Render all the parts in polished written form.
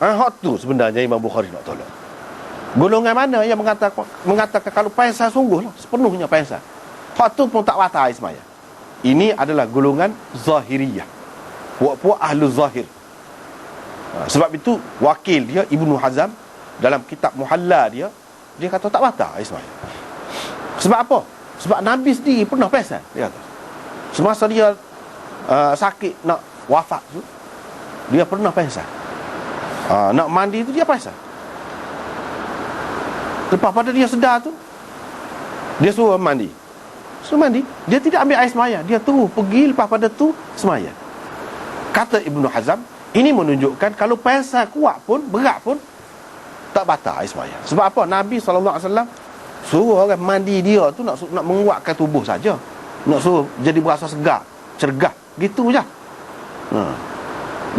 Hak tu sebenarnya Imam Bukhari nak tolak. Golongan mana yang mengatakan kalau pengsan sungguh lah, sepenuhnya pengsan, hak tu pun tak batal air semaya. Ini adalah golongan Zahiriyah, puak-puak ahlu Zahir. Sebab itu wakil dia Ibnu Hazm dalam kitab Muhalla dia kata tak batal air semaya. Sebab apa? Sebab Nabi sendiri pernah pengsan. Dia kata semasa dia sakit nak wafat tu, dia pernah pengsan. Nak mandi tu dia pengsan. Lepas pada dia sedar tu, dia suruh mandi. Dia tidak ambil air semaya, dia terus pergi, lepas pada tu semaya. Kata Ibnu Hazm, ini menunjukkan kalau pengsan kuat pun, berat pun, tak batal air semaya. Sebab apa? Nabi SAW suruh orang mandi dia tu nak menguatkan tubuh saja, nak suruh jadi berasa segar, cergah, gitu je.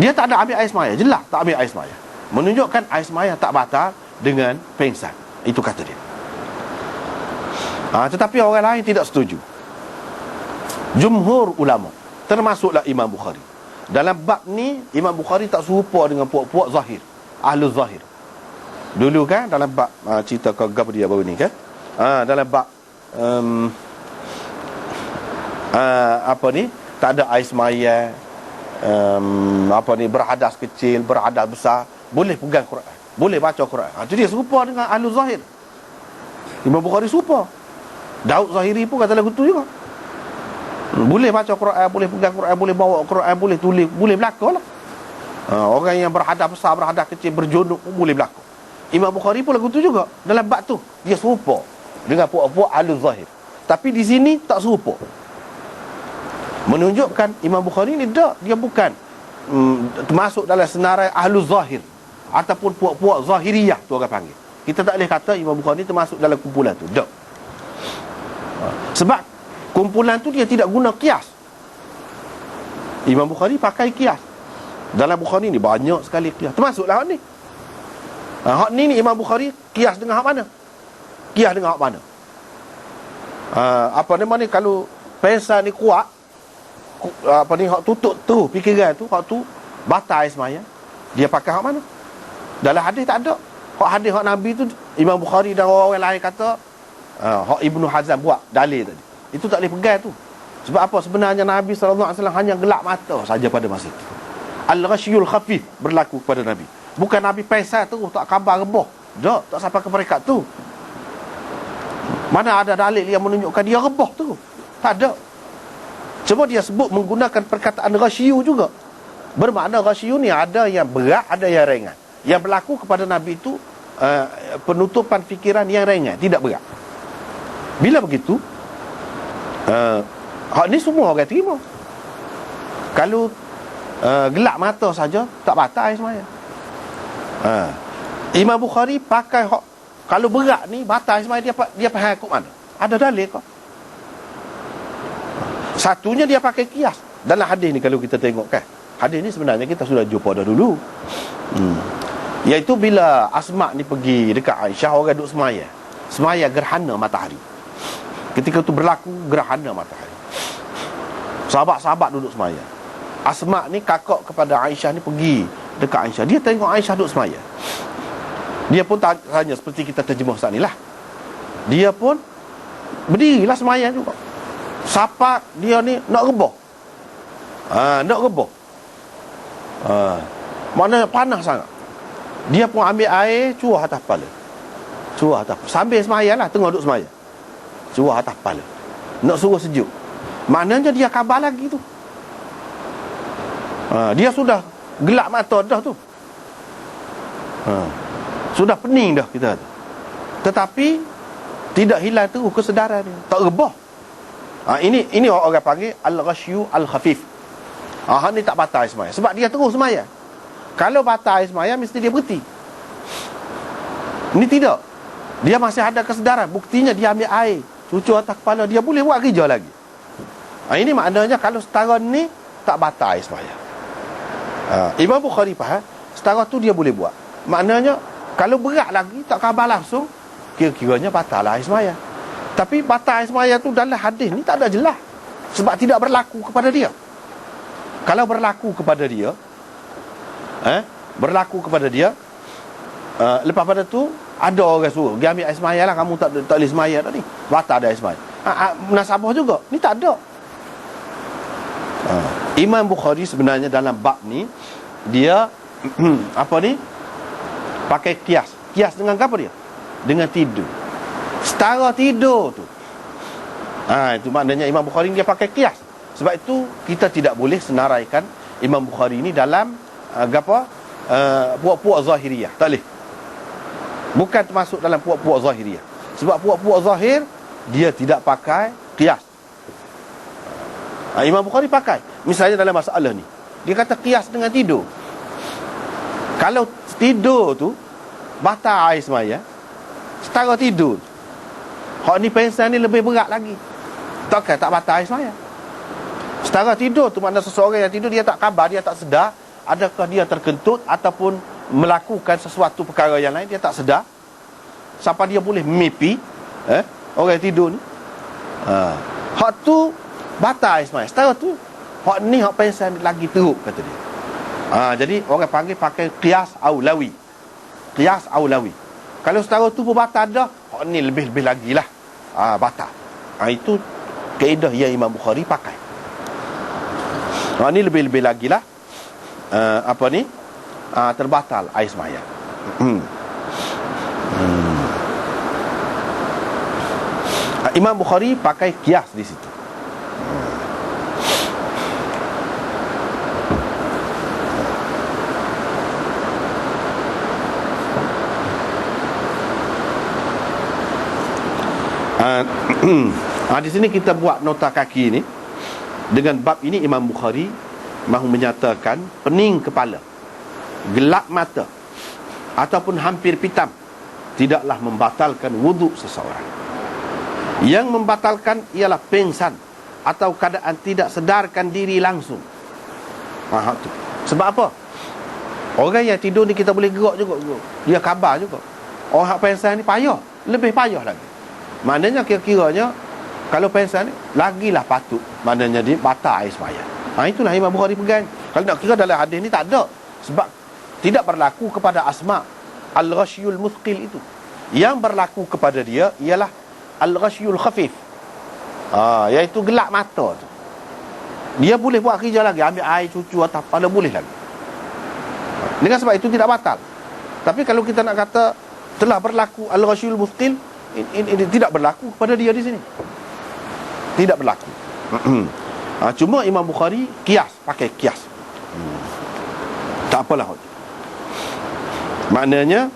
Dia tak ada ambil air semaya, jelas tak ambil air semaya, menunjukkan air semaya tak batal dengan pengsan. Itu kata dia. Tetapi orang lain tidak setuju. Jumhur ulama, termasuklah Imam Bukhari, dalam bab ni Imam Bukhari tak serupa dengan puak-puak Zahir, ahlu Zahir. Dulu kan dalam bab cerita kau gap dia baru ni kan, dalam bab apa ni, tak ada air semaya, apa ni, berhadas kecil, berhadas besar, boleh pegang Quran, boleh baca Quran. Itu dia serupa dengan ahlu Zahir. Imam Bukhari serupa. Daud Zahiri pun kata lagu tu juga. Boleh baca Quran, boleh pegang Quran, boleh bawa Quran, boleh tulis, boleh berlaku lah. Orang yang berhadas besar, berhadas kecil, berjunuk pun boleh berlaku. Imam Bukhari pun lagu tu juga. Dalam bab tu dia serupa dengan puak-puak ahlu Zahir. Tapi di sini tak serupa, menunjukkan Imam Bukhari ni dia bukan termasuk dalam senarai ahlu Zahir ataupun puak-puak Zahiriyah tu orang panggil. Kita tak boleh kata Imam Bukhari termasuk dalam kumpulan tu. Tak. Sebab kumpulan tu dia tidak guna kias. Imam Bukhari pakai kias. Dalam Bukhari ni banyak sekali kias, termasuklah hak ni. Hak ni Imam Bukhari kias dengan hak mana? Kias dengan hak mana? Apa nama ni, kalau pengsan ni kuat, apa ni, hak tutup tu fikiran tu, hak tu batal semaya, dia pakai hak mana? Dalam hadis tak ada. Hak hadis hak Nabi tu Imam Bukhari dan orang lain kata hak Ibnu Hazm buat dalil tadi, itu tak boleh pegang tu. Sebab apa? Sebenarnya Nabi SAW hanya gelap mata saja pada masa itu. Al-ghasyul khafif berlaku kepada Nabi. Bukan Nabi pengsan tu tak khabar rebah. Tak sampai ke peringkat tu. Mana ada dalil yang menunjukkan dia rebah tu? Tak ada. Cuma dia sebut menggunakan perkataan ghasyu juga. Bermakna ghasyu ni ada yang berat, ada yang ringan. Yang berlaku kepada Nabi itu penutupan fikiran yang ringan, tidak berat. Bila begitu, hak ni semua orang terima. Kalau gelap mata saja tak batal semaya. Imam Bukhari pakai hak, kalau berat ni batal semaya, dia faham kok mana? Ada dalil kok. Satunya dia pakai kias. Dalam hadis ni kalau kita tengok kan, hadis ni sebenarnya kita sudah jumpa dah dulu. Iaitu bila Asma ni pergi dekat Aisyah, orang duduk semaya gerhana matahari. Ketika itu berlaku gerhana matahari, sahabat-sahabat duduk semaya. Asma ni kakak kepada Aisyah ni pergi dekat Aisyah. Dia tengok Aisyah duduk semaya. Dia pun tanya seperti kita terjemah saat ni lah. Dia pun berdirilah semaya juga. Siapa dia ni nak rebah. Nak rebah. Maknanya panas sangat. Dia pun ambil air, curah atas kepala. Curah atas, sambil semaya lah, tengah duduk semaya, curah atas kepala, nak suruh sejuk. Maknanya dia khabar lagi tu. Dia sudah gelap mata dah tu. Sudah pening dah kita. Tetapi tidak hilang tu kesedaran dia, tak rebah. Ini orang panggil al-ghasyu al-khafif. Ni tak batal semaya, sebab dia terus semaya. Kalau batal semaya mesti dia berhenti. Ini tidak. Dia masih ada kesedaran. Buktinya dia ambil air, cucur atas kepala, dia boleh buat kerja lagi. Ini maknanya kalau setara ni tak batal semaya. Imam Bukhari faham setara tu dia boleh buat. Maknanya kalau berat lagi, tak khabar langsung, kira-kiranya batal lah semaya. Tapi batal semaya tu dalam hadis ni tak ada jelas, sebab tidak berlaku kepada dia. Kalau berlaku kepada dia, berlaku kepada dia. Lepas pada tu ada orang suruh dia ambil air semaya lah, kamu tak boleh semaya dah ni, batal ada air semaya. Munasabah juga ni tak ada. Imam Bukhari sebenarnya dalam bab ni dia apa ni, pakai kias. Kias dengan apa dia? Dengan tidur. Setara tidur tu. Itu maknanya Imam Bukhari dia pakai kias. Sebab itu kita tidak boleh senaraikan Imam Bukhari ni dalam puak-puak zahiriyah. Tak boleh. Bukan termasuk dalam puak-puak zahiriyah. Sebab puak-puak zahir dia tidak pakai qiyas. Imam Bukhari pakai. Misalnya dalam masalah ni, dia kata qiyas dengan tidur. Kalau tidur tu batal air semaya, setara tidur. Hak ni pensan ni lebih berat lagi. Tak batal air semaya. Setara tidur tu makna seseorang yang tidur dia tak khabar, dia tak sedar adakah dia terkentut ataupun melakukan sesuatu perkara yang lain, dia tak sedar sampai dia boleh mimpi. Orang yang tidur ni, hak tu batal ismail. Setara tu hak ni hak pensan lagi teruk, kata dia. Jadi orang panggil pakai qiyas aulawi. Qiyas aulawi. Kalau setara tu pun batal dah, hak ni lebih-lebih lagi lah batal. Itu kaedah yang Imam Bukhari pakai. Ni lebih-lebih lagi lah terbatal air semaya. Imam Bukhari pakai qiyas di situ. Di sini kita buat nota kaki ni. Dengan bab ini Imam Bukhari mahu menyatakan pening kepala, gelap mata ataupun hampir pitam tidaklah membatalkan wuduk seseorang. Yang membatalkan ialah pengsan atau keadaan tidak sedarkan diri langsung. Tu. Sebab apa? Orang yang tidur ni kita boleh gerak juga. Dia khabar juga. Orang pengsan ni payah, lebih payah lagi. Maknanya kira-kiranya kalau pengsan ni lagilah patut, maknanya dia batal air sembahyang. Itulah Imam Bukhari pegang. Kalau nak kira dalam hadis ni tak ada. Sebab tidak berlaku kepada Asma al-ghasyul muthqil itu. Yang berlaku kepada dia ialah al-ghasyul khafif. Iaitu gelap mata tu. Dia boleh buat kerja lagi, ambil air cucu atau apa, boleh lagi. Dengan sebab itu tidak batal. Tapi kalau kita nak kata telah berlaku al-ghasyul muthqil, ini tidak berlaku kepada dia di sini. Tidak berlaku. Cuma Imam Bukhari kias, pakai kias. Tak apalah. Maknanya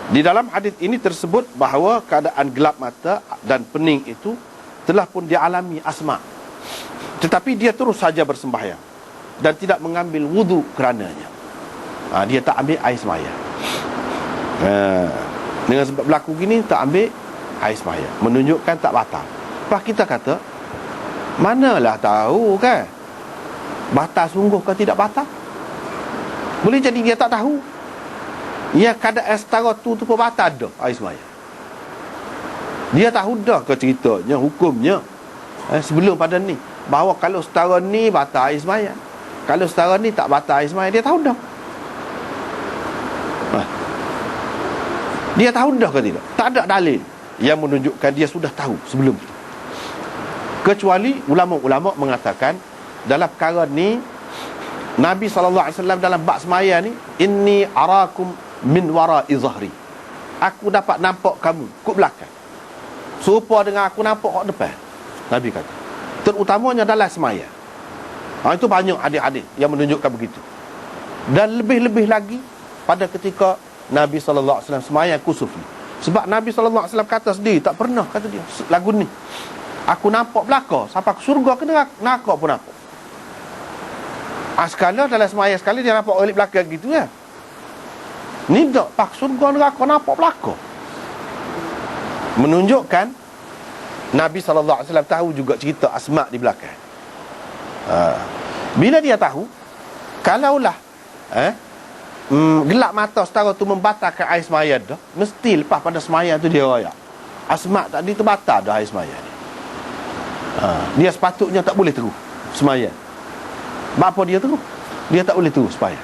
di dalam hadis ini tersebut bahawa keadaan gelap mata dan pening itu telah pun dialami Asma, tetapi dia terus saja bersembahyang dan tidak mengambil wudu kerananya. Dia tak ambil air sembahyang. Dengan sebab berlaku gini tak ambil air sembahyang, menunjukkan tak batal. Lepas kita kata, manalah tahu kan batal sungguh ke tidak batal? Boleh jadi dia tak tahu. Ya, keadaan setara tu pun batal dah air sembahyang. Dia tahu dah ke ceritanya, hukumnya sebelum pada ni, bahawa kalau setara ni batal air sembahyang, kalau setara ni tak batal air sembahyang, dia tahu dah. Dia tahu dah ke tidak? Tak ada dalil yang menunjukkan dia sudah tahu sebelum itu. Kecuali ulama-ulama mengatakan dalam perkara ni, Nabi SAW dalam bab semaya ni, inni arakum min wara'i zahri, aku dapat nampak kamu kat belakang serupa dengan aku nampak kat depan. Nabi kata, terutamanya dalam semaya. Itu banyak hadis-hadis yang menunjukkan begitu. Dan lebih-lebih lagi pada ketika Nabi SAW semaya kusuf ni. Sebab Nabi SAW kata sendiri, tak pernah, kata dia, lagu ni aku nampak belakang sampai ke surga ke neraka pun nampak. Sekali dalam semaya sekali dia nampak oleh belakang gitu ya. Ni tak pak surga neraka nampak belakang. Menunjukkan Nabi SAW tahu juga cerita Asma di belakang. Bila dia tahu, kalaulah gelap mata setara tu membatalkan air semaya dah, mesti lepas pada semaya tu dia royak Asma tadi terbatal dah air semaya ni. Dia sepatutnya tak boleh terus semaya. Apa dia terus? Dia tak boleh terus semaya.